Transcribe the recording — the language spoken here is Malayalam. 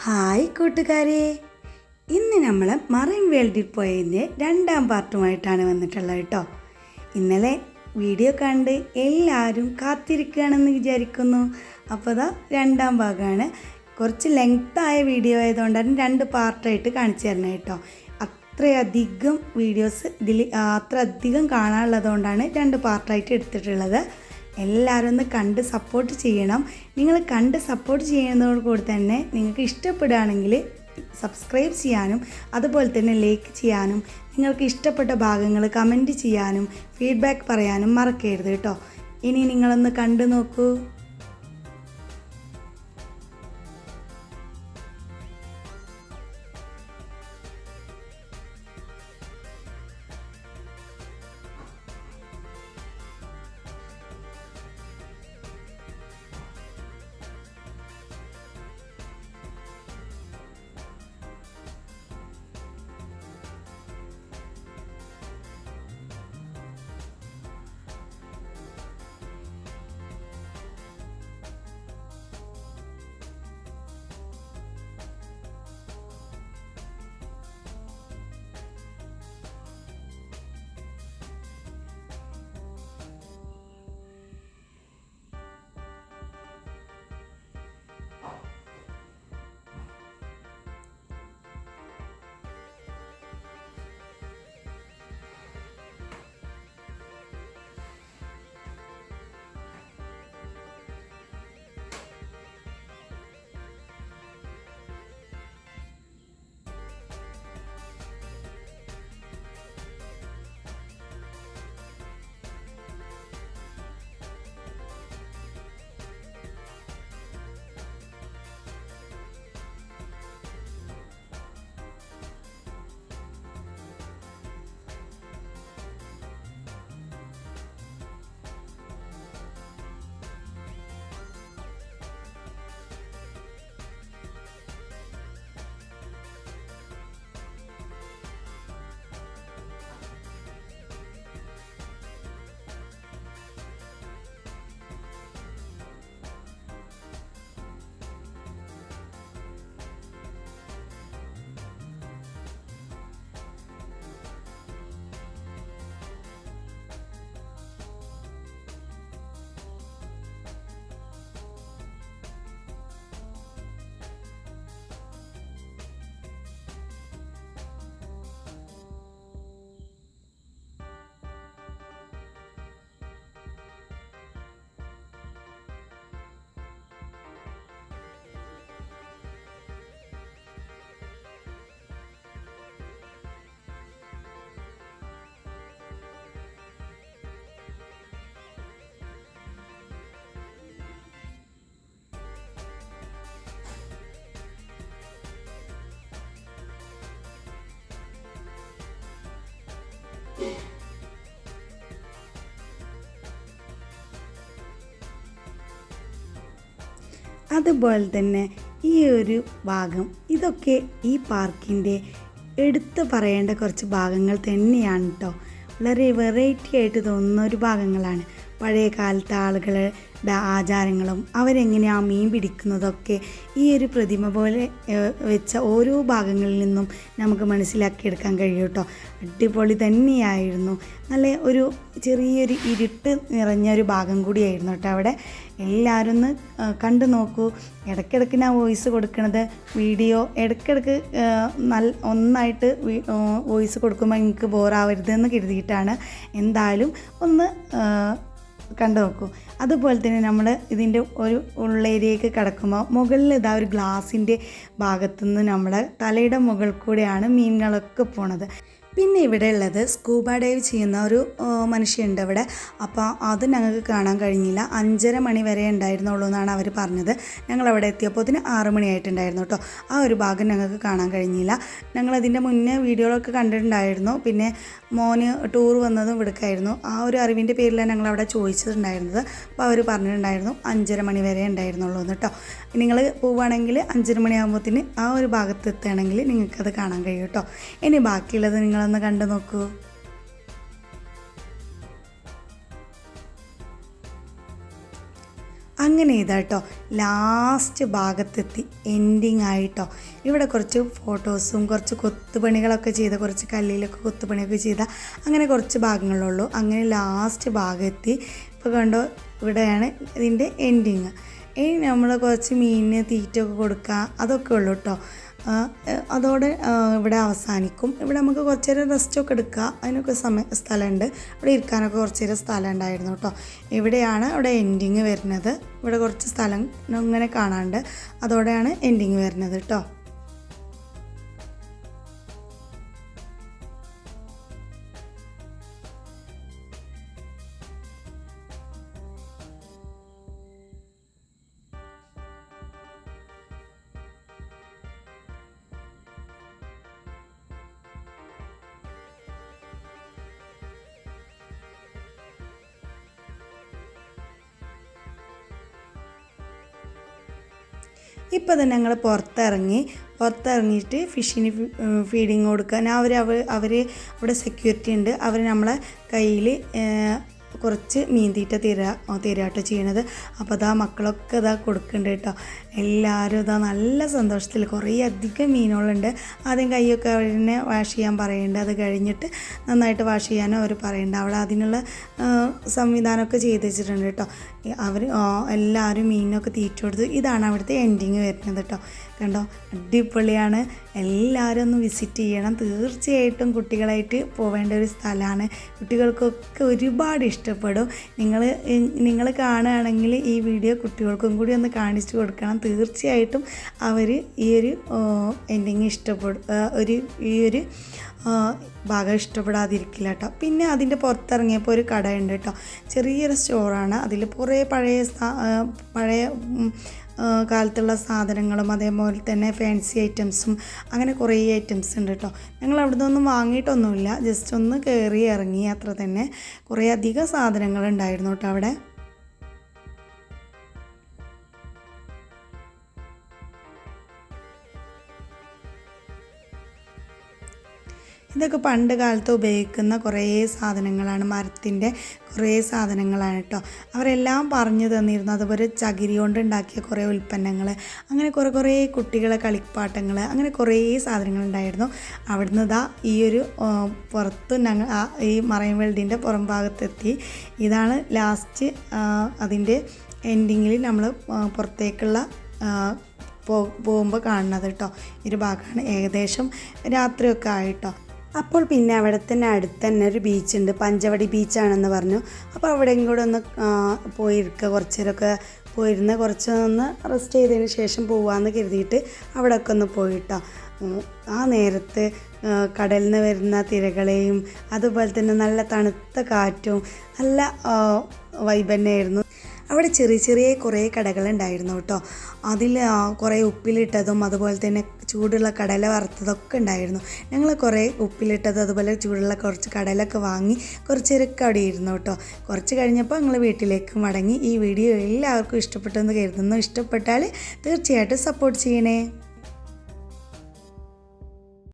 ഹായ് കൂട്ടുകാരെ, ഇന്ന് നമ്മൾ മറൈൻ വേൾഡിൽ പോയതിൻ്റെ രണ്ടാം പാർട്ടുമായിട്ടാണ് വന്നിട്ടുള്ളത് കേട്ടോ. ഇന്നലെ വീഡിയോ കണ്ട് എല്ലാവരും കാത്തിരിക്കുകയാണെന്ന് വിചാരിക്കുന്നു. അപ്പോൾ അതാ രണ്ടാം ഭാഗമാണ്. കുറച്ച് ലെങ്തായ വീഡിയോ ആയതുകൊണ്ടാണ് രണ്ട് പാർട്ടായിട്ട് കാണിച്ചു തരുന്നത് കേട്ടോ. അത്രയധികം വീഡിയോസ് ഇതിൽ അത്രയധികം കാണാനുള്ളതുകൊണ്ടാണ് രണ്ട് പാർട്ടായിട്ട് എടുത്തിട്ടുള്ളത്. എല്ലാവരും ഒന്ന് കണ്ട് സപ്പോർട്ട് ചെയ്യണം. നിങ്ങൾ കണ്ട് സപ്പോർട്ട് ചെയ്യുന്നതോട് കൂടി തന്നെ നിങ്ങൾക്ക് ഇഷ്ടപ്പെടുകയാണെങ്കിൽ സബ്സ്ക്രൈബ് ചെയ്യാനും അതുപോലെ തന്നെ ലൈക്ക് ചെയ്യാനും നിങ്ങൾക്ക് ഇഷ്ടപ്പെട്ട ഭാഗങ്ങൾ കമൻറ്റ് ചെയ്യാനും ഫീഡ്ബാക്ക് പറയാനും മറക്കരുത് കേട്ടോ. ഇനി നിങ്ങളൊന്ന് കണ്ടു നോക്കൂ. അതുപോലെ തന്നെ ഈ ഒരു ഭാഗം ഇതൊക്കെ ഈ പാർക്കിൻ്റെ എടുത്തു പറയേണ്ട കുറച്ച് ഭാഗങ്ങൾ തന്നെയാണ് കേട്ടോ. വളരെ വെറൈറ്റി ആയിട്ട് തോന്നുന്ന ഒരു ഭാഗങ്ങളാണ്. പഴയ കാലത്തെ ആളുകളുടെ ആചാരങ്ങളും അവരെങ്ങനെയാണ് മീൻ പിടിക്കുന്നതൊക്കെ ഈ ഒരു പ്രതിമ പോലെ വെച്ച ഓരോ ഭാഗങ്ങളിൽ നിന്നും നമുക്ക് മനസ്സിലാക്കിയെടുക്കാൻ കഴിയും കേട്ടോ. അടിപൊളി തന്നെയായിരുന്നു. നല്ല ഒരു ചെറിയൊരു ഇരുട്ട് നിറഞ്ഞൊരു ഭാഗം കൂടിയായിരുന്നു കേട്ടോ അവിടെ. എല്ലാവരും ഒന്ന് കണ്ടു നോക്കൂ. ഇടയ്ക്കിടയ്ക്ക് ഞാൻ വോയിസ് കൊടുക്കണത് വീഡിയോ ഇടയ്ക്കിടയ്ക്ക് ഒന്നായിട്ട് വോയിസ് കൊടുക്കുമ്പോൾ എനിക്ക് ബോറാവരുതെന്ന് കരുതിയിട്ടാണ്. എന്തായാലും ഒന്ന് കണ്ടു നോക്കൂ. അതുപോലെ തന്നെ നമ്മൾ ഇതിൻ്റെ ഒരു ഉള്ളേരിയയ്ക്ക് കിടക്കുമ്പോൾ മുകളിൽ ഇതാ ഒരു ഗ്ലാസിൻ്റെ ഭാഗത്തുനിന്ന് നമ്മുടെ തലയുടെ മുകളിൽ കൂടെയാണ് മീനുകളൊക്കെ പോണത്. പിന്നെ ഇവിടെ ഉള്ളത് സ്കൂബ ഡൈവ് ചെയ്യുന്ന ഒരു മനുഷ്യനുണ്ട് ഇവിടെ. അപ്പോൾ അത് ഞങ്ങൾക്ക് കാണാൻ കഴിഞ്ഞില്ല. 5:30 മണി വരെ ഉണ്ടായിരുന്നുള്ളൂ എന്നാണ് അവർ പറഞ്ഞത്. ഞങ്ങളവിടെ എത്തിയപ്പോൾ 6 മണിയായിട്ടുണ്ടായിരുന്നു കേട്ടോ. ആ ഒരു ഭാഗം ഞങ്ങൾക്ക് കാണാൻ കഴിഞ്ഞില്ല. ഞങ്ങളതിൻ്റെ മുന്നേ വീഡിയോകളൊക്കെ കണ്ടിട്ടുണ്ടായിരുന്നു. പിന്നെ മോന് ടൂർ വന്നതും ഇവിടേക്കായിരുന്നു. ആ ഒരു അറിവിൻ്റെ പേരിലാണ് ഞങ്ങളവിടെ ചോദിച്ചിട്ടുണ്ടായിരുന്നത്. അപ്പോൾ അവർ പറഞ്ഞിട്ടുണ്ടായിരുന്നു 5:30 മണി വരെ ഉണ്ടായിരുന്നുള്ളൂ എന്ന് കേട്ടോ. നിങ്ങൾ പോവുകയാണെങ്കിൽ 5:30 മണിയാകുമ്പോഴത്തേന് ആ ഒരു ഭാഗത്ത് എത്തുകയാണെങ്കിൽ നിങ്ങൾക്കത് കാണാൻ കഴിയും കേട്ടോ. ഇനി ബാക്കിയുള്ളത് നിങ്ങളൊന്ന് കണ്ടു നോക്കൂ. അങ്ങനെ ഇതാട്ടോ ലാസ്റ്റ് ഭാഗത്തെത്തി എൻഡിങ് ആയിട്ടോ. ഇവിടെ കുറച്ച് ഫോട്ടോസും കുറച്ച് കൊത്തുപണികളൊക്കെ ചെയ്ത, കുറച്ച് കല്ലിലൊക്കെ കൊത്തുപണിയൊക്കെ ചെയ്ത അങ്ങനെ കുറച്ച് ഭാഗങ്ങളുള്ളൂ. അങ്ങനെ ലാസ്റ്റ് ഭാഗമെത്തി. ഇപ്പോൾ കണ്ടോ, ഇവിടെയാണ് ഇതിൻ്റെ എൻഡിങ്. ഇനി നമ്മൾ കുറച്ച് മീനിന് തീറ്റയൊക്കെ കൊടുക്കുക, അതൊക്കെ ഉള്ളൂ കേട്ടോ. അതോടെ ഇവിടെ അവസാനിക്കും. ഇവിടെ നമുക്ക് കുറച്ച് നേരം റെസ്റ്റൊക്കെ എടുക്കുക, അതിനൊക്കെ സ്ഥലമുണ്ട്. ഇവിടെ ഇരിക്കാനൊക്കെ കുറച്ച് നേരം സ്ഥലം ഉണ്ടായിരുന്നു കേട്ടോ. ഇവിടെയാണ് ഇവിടെ എൻഡിങ് വരുന്നത്. ഇവിടെ കുറച്ച് സ്ഥലം ഇങ്ങനെ കാണാനുണ്ട്, അതോടെയാണ് എൻഡിങ് വരുന്നത് കേട്ടോ. ഇപ്പോൾ തന്നെ ഞങ്ങൾ പുറത്തിറങ്ങിയിട്ട് ഫിഷിന് ഫീഡിങ് കൊടുക്കാൻ അവർ അവിടെ സെക്യൂരിറ്റി ഉണ്ട്. അവർ നമ്മളെ കയ്യിൽ കുറച്ച് മീൻ തീറ്റ തരാട്ടോ ചെയ്യണത്. അപ്പോൾ അതാ മക്കളൊക്കെ ഇതാ കൊടുക്കുന്നുണ്ട് കേട്ടോ. എല്ലാവരും ഇതാ നല്ല സന്തോഷത്തിൽ. കുറേ അധികം മീനുകളുണ്ട്. ആദ്യം കൈയൊക്കെ അവരെ വാഷ് ചെയ്യാൻ പറയുന്നുണ്ട്. അത് കഴിഞ്ഞിട്ട് നന്നായിട്ട് വാഷ് ചെയ്യാനും അവർ പറയുന്നുണ്ട്. അവിടെ അതിനുള്ള സംവിധാനമൊക്കെ ചെയ്ത് വെച്ചിട്ടുണ്ട് കേട്ടോ. അവർ എല്ലാവരും മീനിനൊക്കെ തീറ്റ കൊടുത്തു. ഇതാണ് അവിടുത്തെ എൻഡിങ് വരുന്നത് കേട്ടോ. കണ്ടോ, അടിപൊളിയാണ്. എല്ലാവരും ഒന്ന് വിസിറ്റ് ചെയ്യണം. തീർച്ചയായിട്ടും കുട്ടികളായിട്ട് പോവേണ്ട ഒരു സ്ഥലമാണ്. കുട്ടികൾക്കൊക്കെ ഒരുപാട് ഇഷ്ടപ്പെടും. നിങ്ങൾ കാണുകയാണെങ്കിൽ ഈ വീഡിയോ കുട്ടികൾക്കും കൂടി ഒന്ന് കാണിച്ചു കൊടുക്കണം. തീർച്ചയായിട്ടും അവർ ഈ ഒരു എൻഡിങ് ഈ ഒരു ഭാഗം ഇഷ്ടപ്പെടാതിരിക്കില്ല കേട്ടോ. പിന്നെ അതിൻ്റെ പുറത്തിറങ്ങിയപ്പോൾ ഒരു കടയുണ്ട് കേട്ടോ. ചെറിയൊരു സ്റ്റോറാണ്. അതിൽ കുറേ പഴയ കാലത്തുള്ള സാധനങ്ങളും അതേപോലെ തന്നെ ഫാൻസി ഐറ്റംസും അങ്ങനെ കുറേ ഐറ്റംസ് ഉണ്ട് കേട്ടോ. ഞങ്ങൾ അവിടെ നിന്നൊന്നും വാങ്ങിയിട്ടൊന്നുമില്ല, ജസ്റ്റ് ഒന്ന് കയറി ഇറങ്ങി അത്ര തന്നെ. കുറേ അധികം സാധനങ്ങളുണ്ടായിരുന്നു കേട്ടോ അവിടെ. ഇതൊക്കെ പണ്ട് കാലത്ത് ഉപയോഗിക്കുന്ന കുറേ സാധനങ്ങളാണ്, മരത്തിൻ്റെ കുറേ സാധനങ്ങളാണ് കേട്ടോ. അവരെല്ലാം പറഞ്ഞു തന്നിരുന്നു. അതുപോലെ ചകിരി കൊണ്ട് ഉണ്ടാക്കിയ കുറേ ഉൽപ്പന്നങ്ങൾ, അങ്ങനെ കുറേ കുട്ടികളെ കളിപ്പാട്ടങ്ങൾ, അങ്ങനെ കുറേ സാധനങ്ങളുണ്ടായിരുന്നു. അവിടുന്ന് ഇതാ ഈ ഒരു പുറത്ത് ഞങ്ങൾ ഈ മറൈൻ വേൾഡിൻ്റെ പുറം ഭാഗത്തെത്തി. ഇതാണ് ലാസ്റ്റ് അതിൻ്റെ എൻഡിങ്ങിൽ നമ്മൾ പുറത്തേക്കുള്ള പോകുമ്പോൾ കാണുന്നത് കേട്ടോ. ഒരു ഭാഗമാണ്. ഏകദേശം രാത്രിയൊക്കെ ആയിട്ടോ. അപ്പോൾ പിന്നെ അവിടെ തന്നെ അടുത്ത് തന്നെ ഒരു ബീച്ചുണ്ട്, പഞ്ചവടി ബീച്ചാണെന്ന് പറഞ്ഞു. അപ്പോൾ അവിടെയും കൂടെ ഒന്ന് പോയിരിക്കുക, കുറച്ച് നേരമൊക്കെ പോയിരുന്ന് കുറച്ചൊന്ന് റെസ്റ്റ് ചെയ്തതിന് ശേഷം പോകാമെന്ന് കരുതിയിട്ട് അവിടെയൊക്കെ ഒന്ന് പോയിട്ടോ. ആ നേരത്ത് കടലിൽ നിന്ന് വരുന്ന തിരകളെയും അതുപോലെ തന്നെ നല്ല തണുത്ത കാറ്റും നല്ല വൈബ് തന്നെയായിരുന്നു. അവിടെ ചെറിയ കുറേ കടകളുണ്ടായിരുന്നു കേട്ടോ. അതിൽ കുറേ ഉപ്പിലിട്ടതും അതുപോലെ തന്നെ ചൂടുള്ള കടല വറുത്തതൊക്കെ ഉണ്ടായിരുന്നു. ഞങ്ങൾ കുറേ ഉപ്പിലിട്ടത് അതുപോലെ ചൂടുള്ള കുറച്ച് കടലൊക്കെ വാങ്ങി കുറച്ച് നേരമൊക്കെ അവിടെ ഇരുന്നു കേട്ടോ. കുറച്ച് കഴിഞ്ഞപ്പോൾ ഞങ്ങൾ വീട്ടിലേക്ക് മടങ്ങി. ഈ വീഡിയോ എല്ലാവർക്കും ഇഷ്ടപ്പെട്ടെന്ന് കരുതുന്നു. ഇഷ്ടപ്പെട്ടാൽ തീർച്ചയായിട്ടും സപ്പോർട്ട് ചെയ്യണേ.